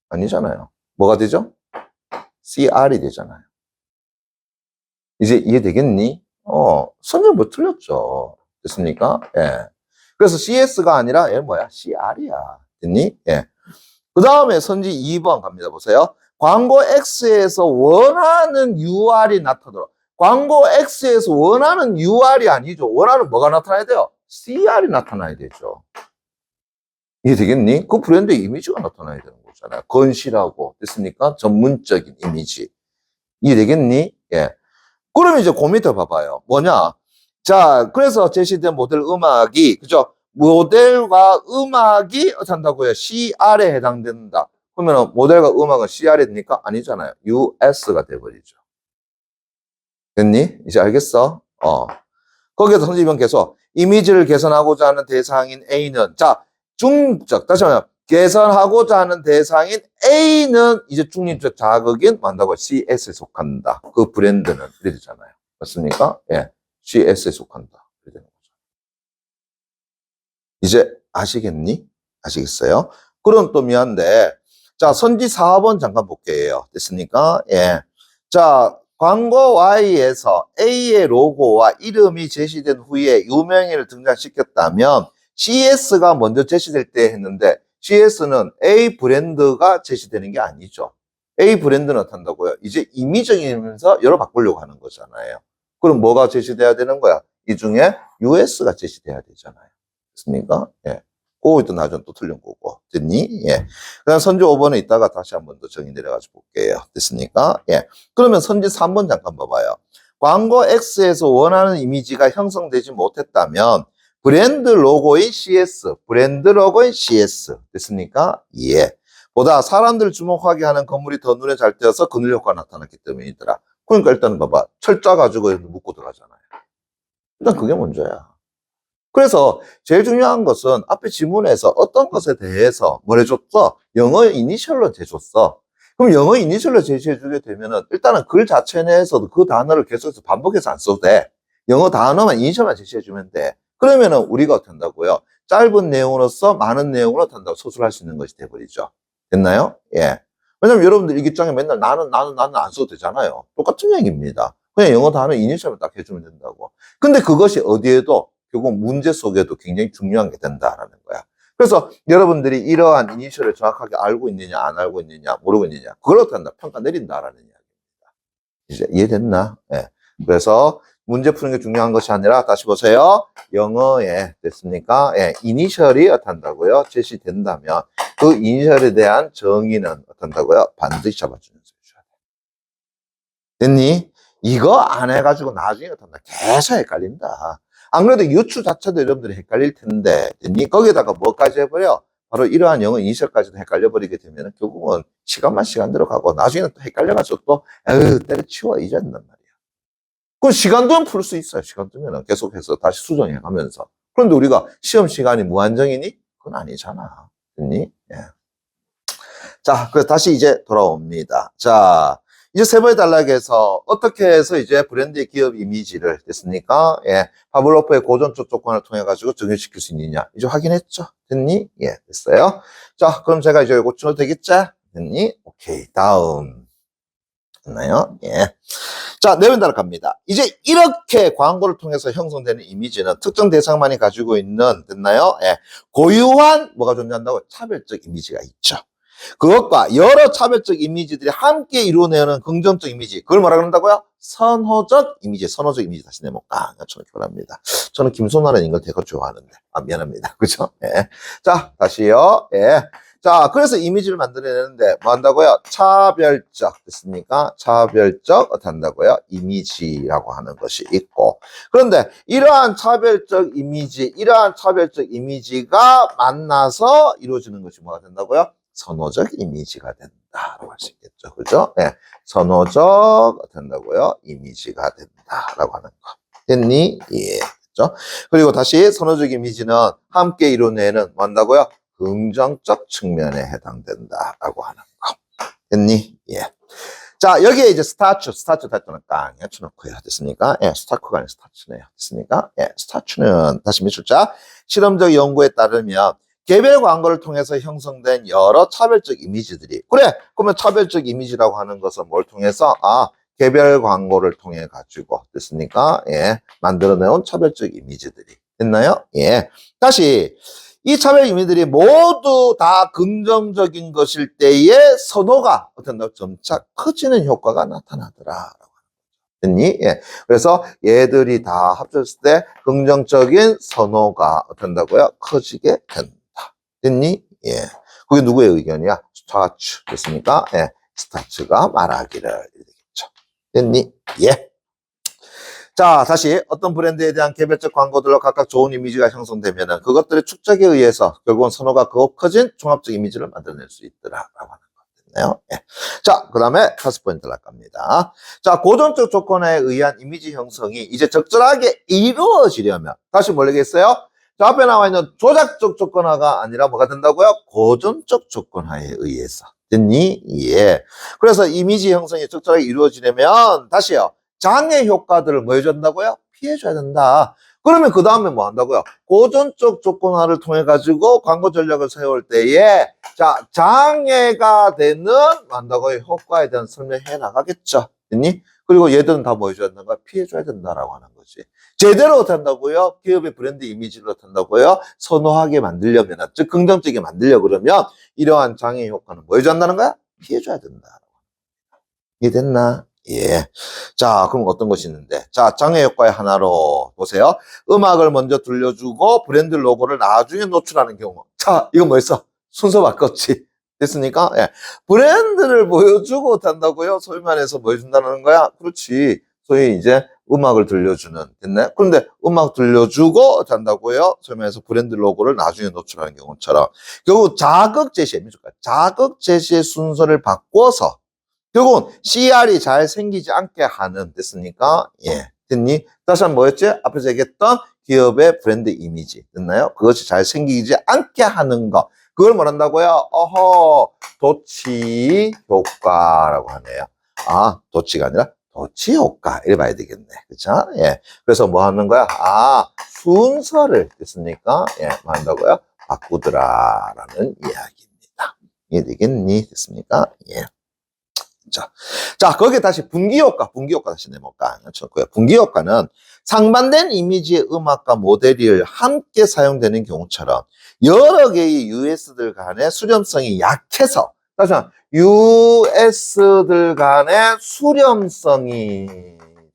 아니잖아요. 뭐가 되죠? CR이 되잖아요. 이제 이해되겠니? 선지 뭐 틀렸죠. 됐습니까? 예. 그래서 CS가 아니라 얘 뭐야? CR이야. 됐니? 예. 그 다음에 선지 2번 갑니다. 보세요. 광고 X에서 원하는 UR이 나타나도록. 광고 X에서 원하는 UR이 아니죠. 원하는 뭐가 나타나야 돼요? CR이 나타나야 되죠. 이게 되겠니? 그 브랜드의 이미지가 나타나야 되는 거잖아요. 건실하고, 됐습니까? 전문적인 이미지. 이게 되겠니? 예. 그럼 이제 그 밑에 봐봐요. 뭐냐? 자, 그래서 제시된 모델 음악이, 그죠? 모델과 음악이 어떻게 한다고요? CR에 해당된다. 그러면 모델과 음악은 CR이 됩니까? 아니잖아요. US가 돼버리죠. 됐니? 이제 알겠어? 거기에서 선생님은 계속 이미지를 개선하고자 하는 대상인 A는, 자, 중적, 다시 말하면 개선하고자 하는 대상인 A는 이제 중립적 자극인 만다고 CS에 속한다. 그 브랜드는 이래 되잖아요. 맞습니까? 예. CS에 속한다. 이래 되는 거죠. 이제 아시겠니? 아시겠어요? 그럼 또 미안한데, 자, 선지 4번 잠깐 볼게요. 됐습니까? 예. 자, 광고 Y에서 A의 로고와 이름이 제시된 후에 유명인을 등장시켰다면 CS가 먼저 제시될 때 했는데 CS는 A 브랜드가 제시되는 게 아니죠. A 브랜드는 어떻게 한다고요? 이제 임의적이면서 열어 바꾸려고 하는 거잖아요. 그럼 뭐가 제시돼야 되는 거야? 이 중에 US가 제시돼야 되잖아요. 됐습니까? 예. 그거 또 나중에 또 틀린 거고. 됐니? 예. 그다음 선지 5번에 있다가 다시 한 번 더 정의 내려가지고 볼게요. 됐습니까? 예. 그러면 선지 3번 잠깐 봐봐요. 광고 X에서 원하는 이미지가 형성되지 못했다면 브랜드 로고인 CS, 브랜드 로고인 CS. 됐습니까? 예. 보다 사람들 주목하게 하는 건물이 더 눈에 잘 띄어서 그늘 효과가 나타났기 때문이더라. 그러니까 일단은 봐봐. 철자 가지고 묶고 들어가잖아요. 일단 그게 먼저야. 그래서 제일 중요한 것은 앞에 지문에서 어떤 것에 대해서 뭘 해줬어? 영어 이니셜로 제줬어. 그럼 영어 이니셜로 제시해주게 되면은 일단은 글 자체 내에서도 그 단어를 계속해서 반복해서 안 써도 돼. 영어 단어만 이니셜만 제시해주면 돼. 그러면은 우리가 어떻게 한다고요? 짧은 내용으로서 많은 내용을 어떻게 한다고 소술할 수 있는 것이 돼버리죠. 됐나요? 예. 왜냐면 여러분들 일기장에 맨날 나는 안 써도 되잖아요. 똑같은 얘기입니다. 그냥 영어 단어 이니셜만 딱 해주면 된다고. 근데 그것이 어디에도 결국 문제 속에도 굉장히 중요한 게 된다라는 거야. 그래서 여러분들이 이러한 이니셜을 정확하게 알고 있느냐, 안 알고 있느냐, 모르고 있느냐, 그걸 어떻게 한다? 평가 내린다라는 이야기입니다. 이제 이해됐나? 예. 그래서 문제 푸는 게 중요한 것이 아니라, 다시 보세요. 영어에, 됐습니까? 예. 이니셜이 어떻게 한다고요? 제시된다면, 그 이니셜에 대한 정의는 어떻게 한다고요? 반드시 잡아주는 소리 줘야 돼. 됐니? 이거 안 해가지고 나중에 어떻게 한다? 계속 헷갈린다. 안 그래도 유추 자체도 여러분들이 헷갈릴 텐데, 거기에다가 뭐까지 해버려? 바로 이러한 영어 이니셜까지도 헷갈려버리게 되면 결국은 시간대로 가고 나중에는 또 헷갈려가지고 또, 때려치워 이랬단 말이야. 그럼 시간 두면 풀 수 있어요. 시간 두면 계속해서 다시 수정해 가면서. 그런데 우리가 시험 시간이 무한정이니? 그건 아니잖아. 됐니? 예. 자, 그래서 다시 이제 돌아옵니다. 자, 이제 세 번째 단락에서 어떻게 해서 이제 브랜드의 기업 이미지를 됐습니까? 예. 파블로프의 고전적 조건을 통해 가지고 정의시킬 수 있느냐. 이제 확인했죠? 됐니? 예, 됐어요. 자, 그럼 제가 이제 이거 치면 되겠지? 됐니? 오케이. 다음. 됐나요? 예. 자, 네 번째 단락 갑니다. 이제 이렇게 광고를 통해서 형성되는 이미지는 특정 대상만이 가지고 있는, 됐나요? 예. 고유한 뭐가 존재한다고? 차별적 이미지가 있죠. 그것과 여러 차별적 이미지들이 함께 이루어내는 긍정적 이미지, 그걸 뭐라 그런다고요? 선호적 이미지 다시 내면 깡 쳐놓기 바랍니다. 저는 김소나라는 걸 되게 좋아하는데, 미안합니다. 그죠? 예. 자, 다시요. 예. 자, 그래서 이미지를 만들어내는데 뭐 한다고요? 차별적, 됐습니까? 차별적 어떻게 한다고요? 이미지라고 하는 것이 있고, 그런데 이러한 차별적 이미지가 만나서 이루어지는 것이 뭐가 된다고요? 선호적 이미지가 된다라고 할 수 있겠죠. 그죠? 네. 선호적 된다고요? 이미지가 된다라고 하는 거. 됐니? 예. 그죠? 그리고 다시 선호적 이미지는 함께 이루어내는 뭐 한다고요? 긍정적 측면에 해당된다라고 하는 거. 됐니? 예. 자, 여기에 이제 스타츄 타이틀은 깡 쳐놓고요. 됐습니까? 예, 스타크가 아니라 스타츄네요. 됐습니까? 예, 스타츄는 다시 밑줄자 실험적 연구에 따르면 개별 광고를 통해서 형성된 여러 차별적 이미지들이, 그래, 그러면 차별적 이미지라고 하는 것은 뭘 통해서? 개별 광고를 통해 가지고, 됐습니까? 예, 만들어내온 차별적 이미지들이. 됐나요? 예. 다시, 이 차별 이미지들이 모두 다 긍정적인 것일 때에 선호가 어떤 점차 커지는 효과가 나타나더라. 됐니? 예. 그래서 얘들이 다 합쳤을 때 긍정적인 선호가 어떤다고요? 커지게 된다. 됐니? 예. 그게 누구의 의견이야? 스타츠. 됐습니까? 예. 스타츠가 말하기를. 되겠죠. 됐니? 예. 자, 다시 어떤 브랜드에 대한 개별적 광고들로 각각 좋은 이미지가 형성되면은 그것들의 축적에 의해서 결국은 선호가 더욱 커진 종합적 이미지를 만들어낼 수 있더라라고 하는 거거든요. 예. 자, 그 다음에 5번째 날 겁니다. 자, 고전적 조건에 의한 이미지 형성이 이제 적절하게 이루어지려면 다시 뭐라겠어요? 자, 앞에 나와 있는 조작적 조건화가 아니라 뭐가 된다고요? 고전적 조건화에 의해서. 됐니? 예. 그래서 이미지 형성이 적절하게 이루어지려면 다시요. 장애 효과들을 뭐 해준다고요? 피해줘야 된다. 그러면 그 다음에 뭐 한다고요? 고전적 조건화를 통해 가지고 광고 전략을 세울 때에 자 장애가 되는 뭐 한다고요? 효과에 대한 설명해 나가겠죠. 됐니? 그리고 얘들은 다 뭐 해줘야 된다고? 피해줘야 된다라고 하는 거지. 제대로 어떻다고요? 기업의 브랜드 이미지를 어떻다고요? 선호하게 만들려면, 즉 긍정적이게 만들려고 그러면 이러한 장애 효과는 뭐 해줘야 한다는 거야? 피해줘야 된다. 이해됐나? 예. 자, 그럼 어떤 것이 있는데? 자, 장애 효과의 하나로 보세요. 음악을 먼저 들려주고 브랜드 로고를 나중에 노출하는 경우. 자, 이거 뭐였어? 순서 바꿨지. 됐습니까? 예. 브랜드를 보여주고 한다고요? 소위 말해서 뭐 해준다는 거야? 그렇지. 소위 이제 음악을 들려주는. 됐네? 그런데 음악 들려주고 한다고요? 소위 말해서 브랜드 로고를 나중에 노출하는 경우처럼. 결국 자극 제시에, 자극 제시의 순서를 바꿔서 결국은 CR이 잘 생기지 않게 하는, 됐습니까? 예. 됐니? 다시 한번 뭐였지? 앞에서 얘기했던 기업의 브랜드 이미지. 됐나요? 그것이 잘 생기지 않게 하는 거. 그걸 뭐 한다고요? 도치 효과라고 하네요. 아, 도치가 아니라 도치 효과. 이래 봐야 되겠네. 그쵸? 예. 그래서 뭐 하는 거야? 순서를, 됐습니까? 예. 뭐 한다고요? 바꾸더라라는 이야기입니다. 이해되겠니? 됐습니까? 예. 자, 거기에 다시 분기효과 다시 내볼까? 분기효과는 상반된 이미지의 음악과 모델이 함께 사용되는 경우처럼 여러 개의 US들 간의 수렴성이 약해서, 다시 한번, US들 간의 수렴성이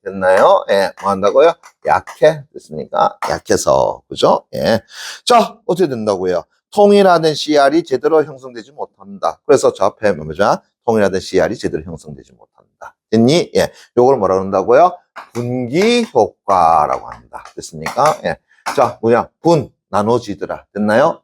됐나요? 예, 뭐 한다고요? 약해. 됐습니까? 약해서. 그죠? 예. 자, 어떻게 된다고요? 통일화된 CR이 제대로 형성되지 못한다. 그래서 저 앞에 뭐죠? 통일화된 CR이 제대로 형성되지 못한다. 됐니? 예. 요걸 뭐라 그런다고요? 분기 효과라고 합니다. 됐습니까? 예. 자, 나눠지더라. 됐나요?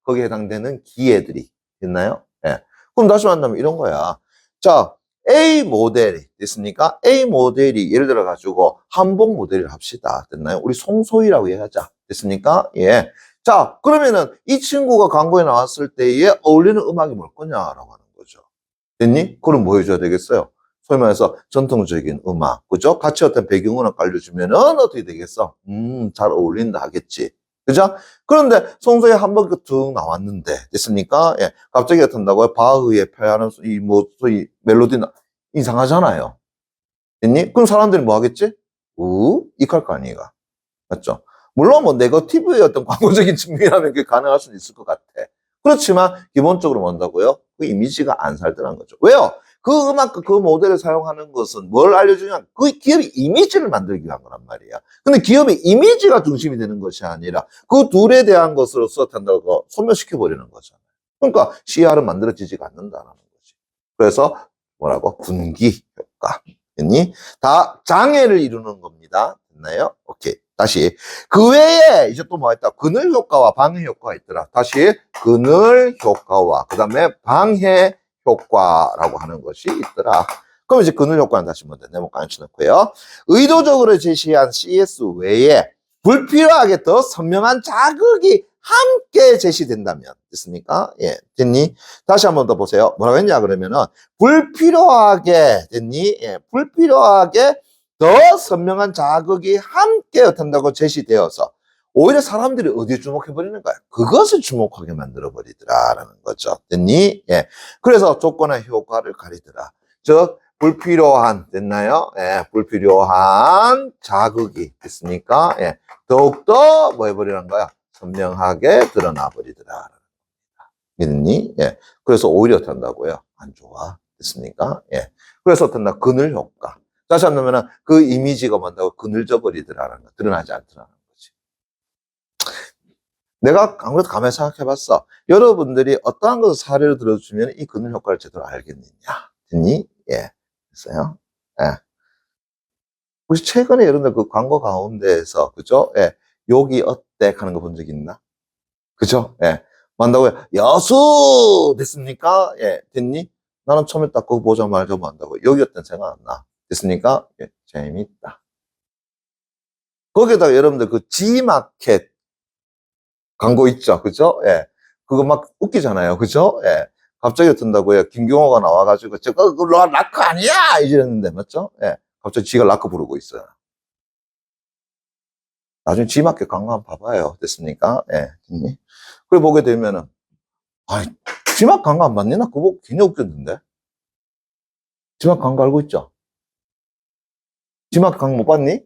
거기에 해당되는 기회들이. 됐나요? 예. 그럼 다시 말하면 이런 거야. 자, A 모델이, 됐습니까? A 모델이 예를 들어 가지고 한복 모델을 합시다. 됐나요? 우리 송소희라고 얘기하자. 됐습니까? 예. 자, 그러면은 이 친구가 광고에 나왔을 때에 어울리는 음악이 뭘 거냐라고 하는 거죠. 됐니? 그럼 뭐 해줘야 되겠어요? 소위 말해서 전통적인 음악, 그죠? 같이 어떤 배경음악 알려주면은 어떻게 되겠어? 잘 어울린다 하겠지. 그죠? 그런데 송소희 한번 쭉 나왔는데, 됐습니까? 예. 갑자기 어떤다고요? 바흐의 피아노, 소위 멜로디는 이상하잖아요. 됐니? 그럼 사람들이 뭐 하겠지? 이할 거 아니가. 맞죠? 물론 뭐 네거티브의 어떤 광고적인 측면이라면 그게 가능할 수는 있을 것 같아. 그렇지만 기본적으로 뭔다고요? 그 이미지가 안 살더란 거죠. 왜요? 그 음악과 그 모델을 사용하는 것은 뭘 알려주냐? 그 기업의 이미지를 만들기 위한 거란 말이야. 근데 기업의 이미지가 중심이 되는 것이 아니라 그 둘에 대한 것으로서 한다고 소멸시켜버리는 거잖아요. 그러니까 CR은 만들어지지가 않는다는 거지. 그래서 뭐라고? 분기 효과. 됐니? 다 장애를 이루는 겁니다. 됐나요? 오케이. 다시. 그 외에 이제 또 뭐 있다? 그늘 효과와 방해 효과가 있더라. 다시. 그늘 효과와 그 다음에 방해 효과라고 하는 것이 있더라. 그럼 이제 그늘 효과는 다시 먼저 네모 깐치 넣고요. 의도적으로 제시한 CS 외에 불필요하게 더 선명한 자극이 함께 제시된다면. 됐습니까? 예. 됐니? 다시 한 번 더 보세요. 뭐라고 했냐? 그러면은 불필요하게, 됐니? 예. 불필요하게 더 선명한 자극이 함께 어떤다고 제시되어서 오히려 사람들이 어디에 주목해버리는 거야? 그것을 주목하게 만들어버리더라라는 거죠. 됐니? 예. 그래서 조건의 효과를 가리더라. 즉, 불필요한, 됐나요? 예. 불필요한 자극이 됐습니까? 예. 더욱더 뭐 해버리는 거야? 선명하게 드러나 버리더라. 믿니? 예. 그래서 오히려 어떻게 한다고요? 안 좋아. 됐습니까? 예. 그래서 어떤 그늘 효과. 다시 한번 그 이미지가 뭔다고 그늘져 버리더라는 거. 드러나지 않더라는 거지. 내가 아무래도 가만히 생각해봤어. 여러분들이 어떠한 것을 사례로 들어주면 이 그늘 효과를 제대로 알겠느냐. 됐니? 예. 됐어요? 예. 혹시 최근에 여러분들 그 광고 가운데에서, 그죠? 예. 욕이 어때? 하는 거 본 적 있나? 그죠? 예. 만다고요. 여수! 됐습니까? 예. 됐니? 나는 처음에 딱 그거 보자마자 만다고. 욕이 어떤 생각 안 나. 됐습니까? 예. 재밌다. 거기에다가 여러분들 그 G마켓 광고 있죠. 그죠? 예. 그거 막 웃기잖아요. 그죠? 예. 갑자기 어떤다고요. 김경호가 나와가지고, 그거 라크 아니야! 이랬는데, 맞죠? 예. 갑자기 지가 라크 부르고 있어요. 나중에 G마켓 광고 한번 봐봐요. 됐습니까? 예. 됐니? 그래 보게 되면은, 아이, G마켓 광고 안 봤니? 나 그거 보고 굉장히 웃겼는데? G마켓 광고 알고 있죠? G마켓 광고 못 봤니?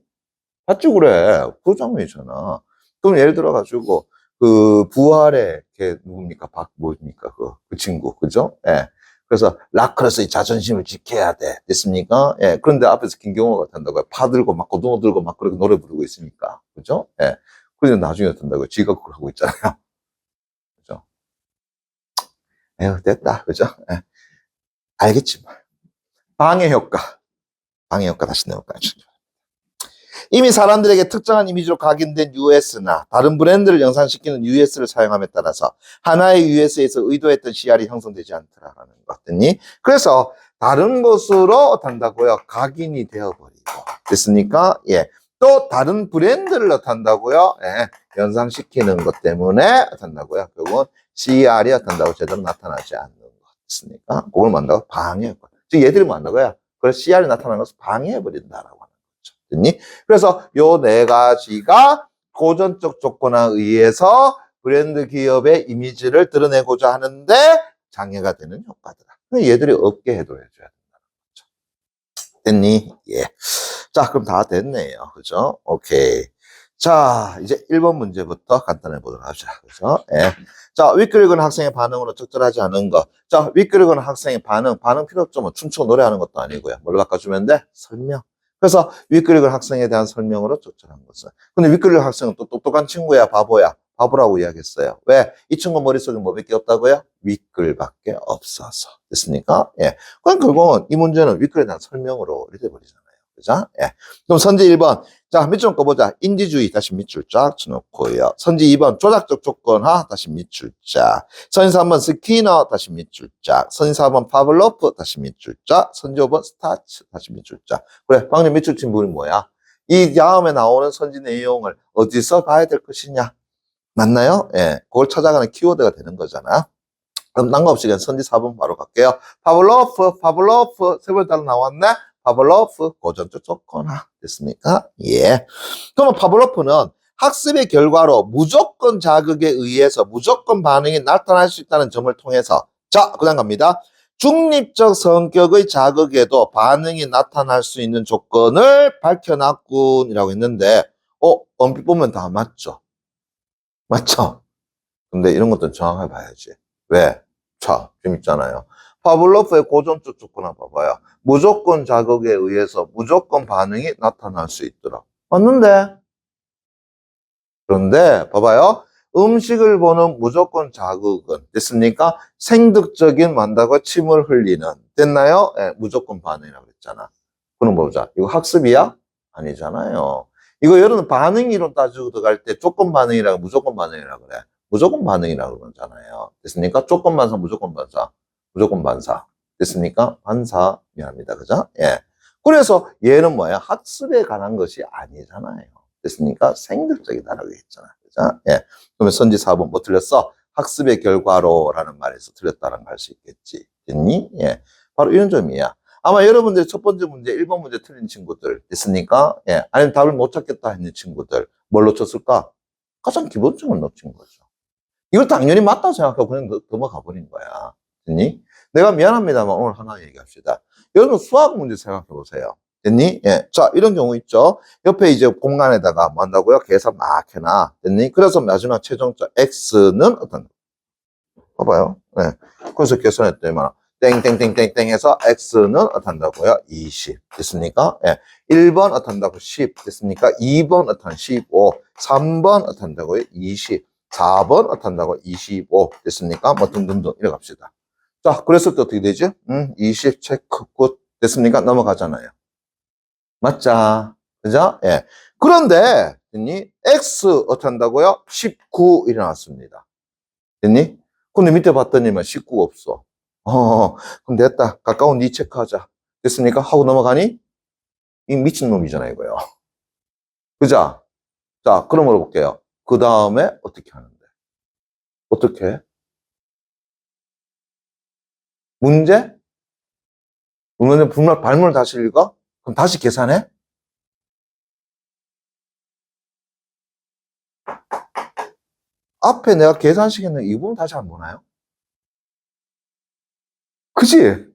봤지, 그래. 그 장면이잖아. 그럼 예를 들어가지고, 그, 부활의, 걔, 누굽니까? 뭡니까? 그 친구. 그죠? 예. 그래서, 라크로서의 자존심을 지켜야 돼. 됐습니까? 예. 그런데 앞에서 김경호가 탄다고요. 파 들고 막 고등어 들고 막 그렇게 노래 부르고 있으니까. 그죠? 예. 그런데 나중에 탄다고요. 지가 그걸 하고 있잖아요. 그죠? 에휴, 됐다. 그죠? 예. 알겠지만. 방해 효과. 방해 효과 다시 내볼까요? 이미 사람들에게 특정한 이미지로 각인된 US나 다른 브랜드를 연상시키는 US를 사용함에 따라서 하나의 US에서 의도했던 CR이 형성되지 않더라라는 것 같더니 그래서 다른 것으로 탄다고요. 각인이 되어버리고 됐습니까? 예. 또 다른 브랜드를 나타난다고요. 예. 연상시키는 것 때문에 나타난다고요. 결국은 CR이 나타난다고 제대로 나타나지 않는 것 됐습니까? 그걸 만다고 방해했고 즉 얘들이 만다고요. 그래서 CR이 나타나는 것을 방해해버린다라고 하는 거죠. 됐니? 그래서 요 네 가지가 고전적 조건에 의해서 브랜드 기업의 이미지를 드러내고자 하는데 장애가 되는 효과더라. 얘들이 없게 해줘야 된다는 거죠. 됐니? 예. 자, 그럼 다 됐네요. 그죠? 오케이. 자, 이제 1번 문제부터 간단해 보도록 합시다. 그죠? 예. 자, 윗글읽은 학생의 반응으로 적절하지 않은 거. 자, 윗글읽은 학생의 반응 필요 없죠. 뭐 춤추고 노래하는 것도 아니고요. 뭘로 바꿔주면 돼? 설명. 그래서 윗글읽은 학생에 대한 설명으로 적절한 것은. 근데 윗글읽은 학생은 또 똑똑한 친구야, 바보야? 바보라고 이야기했어요. 왜? 이 친구 머릿속에 뭐밖에 없다고요? 윗글밖에 없어서. 됐습니까? 예. 그럼 결국은 이 문제는 윗글에 대한 설명으로 이렇게 돼버리잖아요. 그죠? 예. 그럼 선지 1번. 자, 밑줄 꺼보자. 인지주의, 다시 밑줄 쫙 쳐놓고요. 선지 2번. 조작적 조건화, 다시 밑줄 쫙. 선지 3번. 스키너, 다시 밑줄 쫙. 선지 4번. 파블로프, 다시 밑줄 쫙. 선지 5번. 스타츠, 다시 밑줄 쫙. 그래, 방금 밑줄 친 부분이 뭐야? 이 다음에 나오는 선지 내용을 어디서 봐야 될 것이냐? 맞나요? 예. 그걸 찾아가는 키워드가 되는 거잖아. 그럼 난감없이 그냥 선지 4번 바로 갈게요. 파블로프, 세 번 따로 나왔네? 파블로프, 고전적 조건화. 됐습니까? 예. 그러면 파블로프는 학습의 결과로 무조건 자극에 의해서 무조건 반응이 나타날 수 있다는 점을 통해서 자, 그 다음 갑니다. 중립적 성격의 자극에도 반응이 나타날 수 있는 조건을 밝혀놨군이라고 했는데 언뜻 보면 다 맞죠? 맞죠? 근데 이런 것도 정확하게 봐야지. 왜? 자, 지금 있잖아요. 파블로프의 고전적 조건 한번 봐봐요. 무조건 자극에 의해서 무조건 반응이 나타날 수 있더라. 맞는데? 그런데 봐봐요. 음식을 보는 무조건 자극은 됐습니까? 생득적인 만다고 침을 흘리는 됐나요? 예, 무조건 반응이라고 그랬잖아. 그럼 보자. 이거 학습이야? 아니잖아요. 이거 여러분 반응 이론 따지고 들어갈 때 조건 반응이라고 무조건 반응이라고 그래. 무조건 반응이라고 그러잖아요. 됐습니까? 조건 반사, 무조건 반사. 무조건 반사. 됐습니까? 반사. 미안합니다. 그죠? 예. 그래서 얘는 뭐야? 학습에 관한 것이 아니잖아요. 됐습니까? 생득적이다라고 했잖아. 그죠? 예. 그러면 선지 4번 뭐 틀렸어? 학습의 결과로라는 말에서 틀렸다는 거 할 수 있겠지. 됐니? 예. 바로 이런 점이야. 아마 여러분들이 첫 번째 문제, 1번 문제 틀린 친구들 됐습니까? 예. 아니면 답을 못 찾겠다 했는 친구들 뭘 놓쳤을까? 가장 기본적으로 놓친 거죠. 이걸 당연히 맞다고 생각하고 그냥 넘어가 버린 거야. 됐니? 내가 미안합니다만 오늘 하나 얘기합시다. 여러분 수학 문제 생각해 보세요. 됐니? 예. 자, 이런 경우 있죠. 옆에 이제 공간에다가 뭐 한다고요? 계산 막 해놔. 됐니? 그래서 마지막 최종적 X는 어떤, 봐봐요. 예. 그래서 계산했더니 땡땡땡땡땡 해서 X는 어떤다고요? 20. 됐습니까? 예. 1번 어떤다고 10. 됐습니까? 2번 어떤 15. 3번 어떤다고요? 20. 4번 어떻게 한다고? 25 됐습니까? 뭐 등등등 이래 갑시다. 자, 그랬을 때 어떻게 되지? 20 체크 굿 됐습니까? 넘어가잖아요. 맞자. 그죠? 예. 그런데, 됐니? X 어떻게 한다고요? 19 일어났습니다. 됐니? 근데 밑에 봤더니만 19가 없어. 그럼 됐다. 가까운 니 체크하자. 됐습니까? 하고 넘어가니? 이 미친놈이잖아, 이거요. 그죠? 자, 그럼 물어볼게요. 그 다음에 어떻게 하는데? 어떻게 해? 문제? 문제 발문을 다시 읽어? 그럼 다시 계산해? 앞에 내가 계산식 했는데 이 부분 다시 안 보나요? 그치?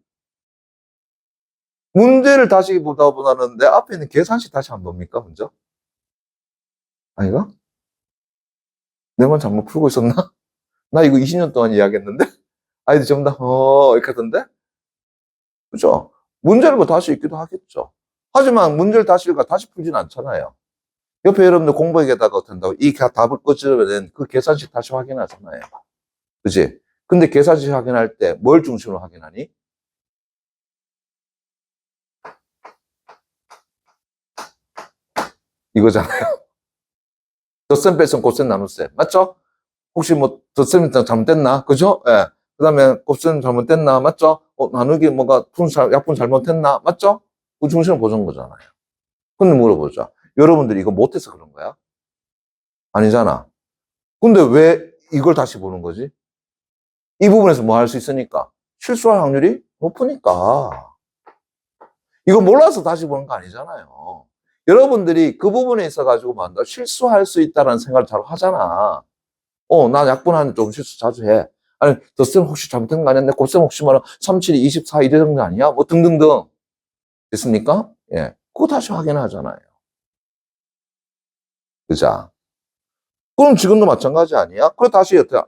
문제를 다시 보다 보다는 내 앞에 있는 계산식 다시 안 봅니까, 먼저? 아니가? 내만 잘못 풀고 있었나? 나 이거 20년 동안 이야기했는데? 아이들 전부 다, 이렇게 하던데? 그죠? 문제를 뭐 다시 읽기도 하겠죠. 하지만 문제를 다시 읽어 다시 풀진 않잖아요. 옆에 여러분들 공부에다가 어떻게 한다고? 이 답을 꺼지려면 그 계산식 다시 확인하잖아요. 그지? 근데 계산식 확인할 때 뭘 중심으로 확인하니? 이거잖아요. 덧셈, 뺄셈, 곱셈, 나눗셈. 맞죠? 혹시 뭐 덧셈이 잘못됐나? 그죠? 예. 그 다음에 곱셈 잘못됐나? 맞죠? 나누기 뭐가 약분 잘못했나? 맞죠? 그 중심을 보는 거잖아요. 근데 물어보자. 여러분들이 이거 못해서 그런 거야? 아니잖아. 근데 왜 이걸 다시 보는 거지? 이 부분에서 뭐 할 수 있으니까? 실수할 확률이 높으니까. 이거 몰라서 다시 보는 거 아니잖아요. 여러분들이 그 부분에 있어가지고 뭐 한다? 실수할 수 있다는 생각을 잘 하잖아. 나 약분하는 좀 실수 자주 해. 아니, 덧셈 혹시 잘못된 거 아니야? 곱셈 혹시 뭐 3, 7, 24 이런 거 아니야? 뭐 등등등. 됐습니까? 예. 그거 다시 확인하잖아요. 그자? 그럼 지금도 마찬가지 아니야? 그래, 다시 어떻게,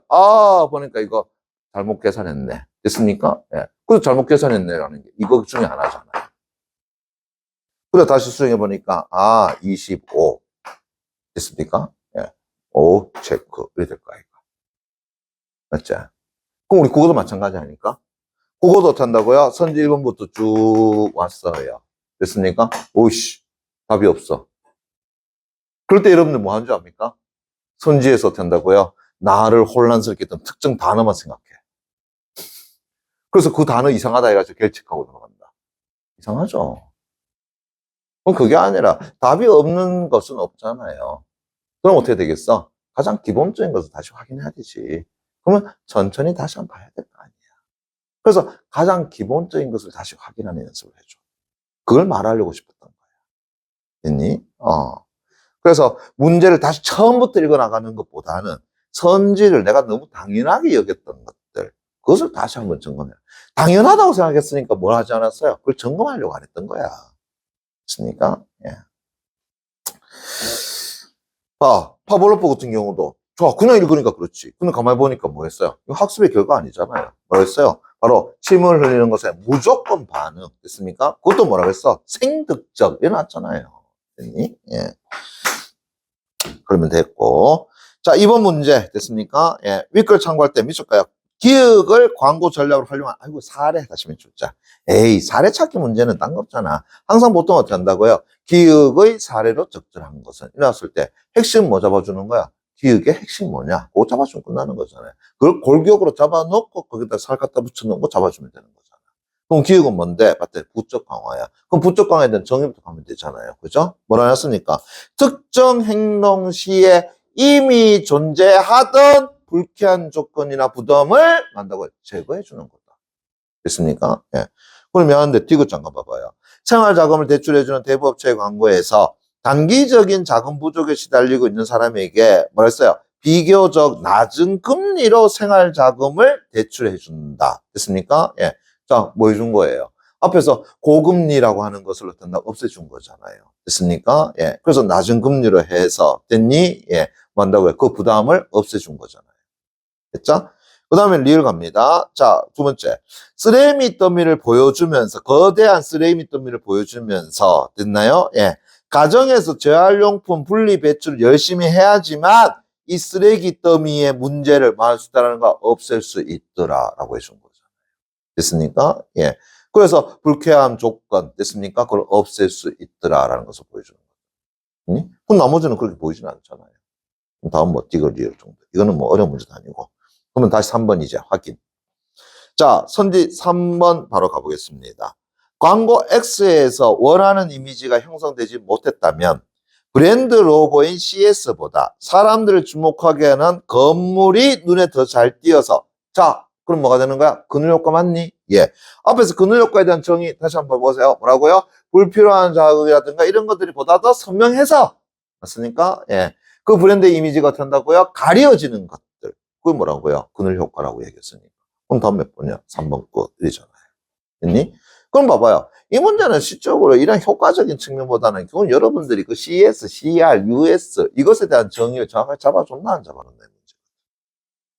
보니까 이거 잘못 계산했네. 됐습니까? 예. 그래서 잘못 계산했네라는 게 이거 중에 하나잖아요. 그래, 다시 수정해보니까, 25. 됐습니까? 예. 5 체크. 이렇게 될 거야, 이거. 맞지? 그럼 우리 국어도 마찬가지 아닙니까? 국어도 어떻게 한다고요? 선지 1번부터 쭉 왔어요. 됐습니까? 오이씨, 답이 없어. 그럴 때 여러분들 뭐 하는 줄 압니까? 선지에서 어떻게 한다고요? 나를 혼란스럽게 했던 특정 단어만 생각해. 그래서 그 단어 이상하다 해가지고 결책하고 넘어간다. 이상하죠? 그럼 그게 아니라 답이 없는 것은 없잖아요. 그럼 어떻게 되겠어? 가장 기본적인 것을 다시 확인해야 되지. 그러면 천천히 다시 한번 봐야 될 거 아니야. 그래서 가장 기본적인 것을 다시 확인하는 연습을 해줘. 그걸 말하려고 싶었던 거야. 됐니? 그래서 문제를 다시 처음부터 읽어나가는 것보다는 선지를 내가 너무 당연하게 여겼던 것들, 그것을 다시 한번 점검해. 당연하다고 생각했으니까 뭘 하지 않았어요? 그걸 점검하려고 안 했던 거야. 됐습니까? 예. 파블로프 같은 경우도 좋아, 그냥 읽으니까 그렇지. 근데 가만히 보니까 뭐 했어요? 이거 학습의 결과 아니잖아요. 뭐라 했어요? 바로 침을 흘리는 것에 무조건 반응. 됐습니까? 그것도 뭐라고 했어? 생득적. 이래놨잖아요. 됐니? 예. 그러면 됐고. 자, 2번 문제 됐습니까? 예. 윗글 참고할 때 미쳤까요? 기억을 광고 전략으로 활용한, 아이고, 사례 다시 해주자. 에이, 사례 찾기 문제는 딴 거 없잖아. 항상 보통 어떻게 한다고요? 기억의 사례로 적절한 것은. 이랬을 때 핵심 뭐 잡아주는 거야? 기억의 핵심 뭐냐? 그거 잡아주면 끝나는 거잖아요. 그걸 골격으로 잡아놓고 거기다 살 갖다 붙여놓은 거 잡아주면 되는 거잖아. 그럼 기억은 뭔데? 봤더니 부적 강화야. 그럼 부적 강화에 대한 정의부터 가면 되잖아요. 그죠? 뭐라 했습니까? 특정 행동 시에 이미 존재하던 불쾌한 조건이나 부담을 만다고 제거해 주는 거다. 됐습니까? 예. 그러면 디귿 잠깐 봐봐요. 생활 자금을 대출해주는 대부업체의 광고에서 단기적인 자금 부족에 시달리고 있는 사람에게 뭐라 했어요? 비교적 낮은 금리로 생활 자금을 대출해 준다. 됐습니까? 예. 자, 뭐 해준 거예요? 앞에서 고금리라고 하는 것을 어떤 없애준 거잖아요. 됐습니까? 예. 그래서 낮은 금리로 해서 됐니? 예. 뭐 한다고요? 그 부담을 없애준 거잖아요. 됐죠? 그 다음에 리을 갑니다. 자, 두 번째. 쓰레미 더미를 보여주면서, 거대한 쓰레미 더미를 보여주면서, 됐나요? 예. 가정에서 재활용품 분리 배출을 열심히 해야지만 이 쓰레기 더미의 문제를 막을 수 있다는 거 없앨 수 있더라라고 해준 거죠. 됐습니까? 예. 그래서 불쾌함 조건 됐습니까? 그걸 없앨 수 있더라라는 것을 보여주는 거죠. 그럼 나머지는 그렇게 보이지는 않잖아요. 그럼 다음 뭐 디귿 리을 정도. 이거는 뭐 어려운 문제도 아니고. 그러면 다시 3번 이제 확인. 자, 선지 3번 바로 가보겠습니다. 광고 X에서 원하는 이미지가 형성되지 못했다면 브랜드 로고인 CS보다 사람들을 주목하게 하는 건물이 눈에 더 잘 띄어서 자, 그럼 뭐가 되는 거야? 그늘 효과 맞니? 예. 앞에서 그늘 효과에 대한 정의 다시 한번 보세요. 뭐라고요? 불필요한 자극이라든가 이런 것들이 보다 더 선명해서 맞습니까? 예. 그 브랜드의 이미지가 된다고요? 가려지는 것들. 그게 뭐라고요? 그늘 효과라고 얘기했으니까. 그럼 다음 몇 번이야? 3번 끝이잖아요. 됐니? 그럼 봐봐요. 이 문제는 시적으로 이런 효과적인 측면보다는 그건 여러분들이 그 CS, CR, US 이것에 대한 정의를 정확하게 잡아줬나 안 잡아줬나요?